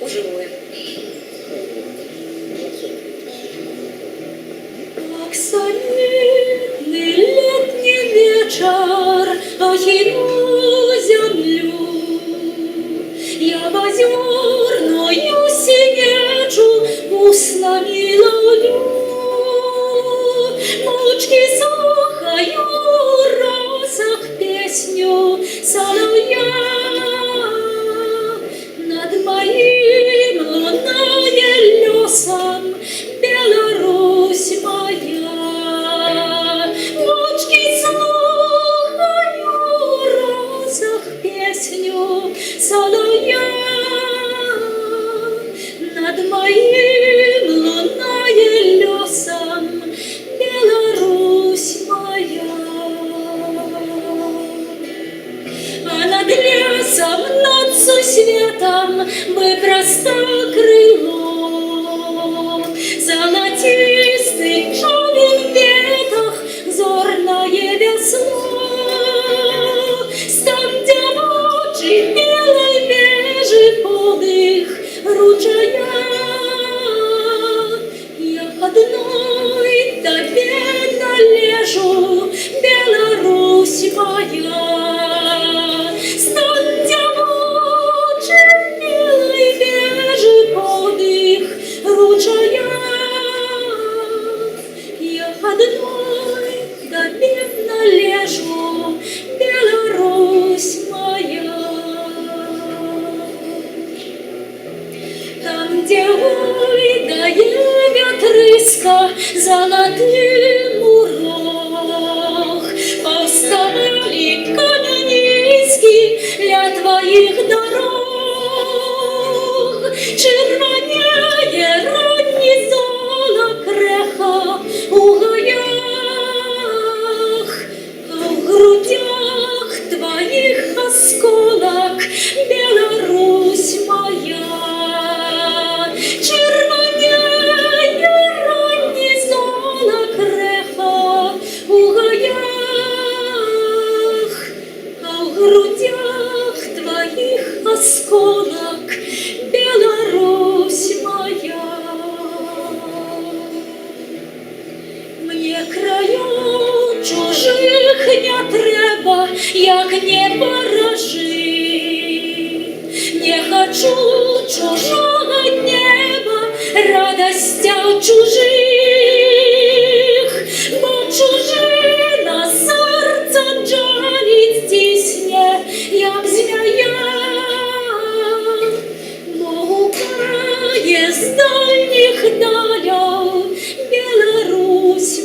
уживую. Как солидный летний вечер охину землю, я в озерную синечу устами ловлю. Мочки слухаю в розах песню соловья, над моим лунным лесом Беларусь моя. Мочки слухаю в розах песню соловья, над моим лунным лесом Беларусь моя. А над лесом, над сусветом выпросто крыло, золотистый човен в ветах, зорное весло. Став дівочий, білий біжи подих ручая, я одной тебе належу, Беларусь моя. Став дівочий, білий біжи подих ручая, я одной тебе належу, Беларусь моя. Там, где уйдает ветрыска золотым урок, повставали каменистки для твоих дорог. Червоняє ранні зола креха у гаях, а в грудях твоих осколок, Беларусь моя. Червоняє ранні зола креха у гаях, а в грудях твоих осколок, Беларусь моя. Мне країв чужих не треба, як небо рожи. Не хочу чужого неба, радостя чужих, бо чужина серце джалить стисне, як змія. Гукає з дальніх далів Беларусь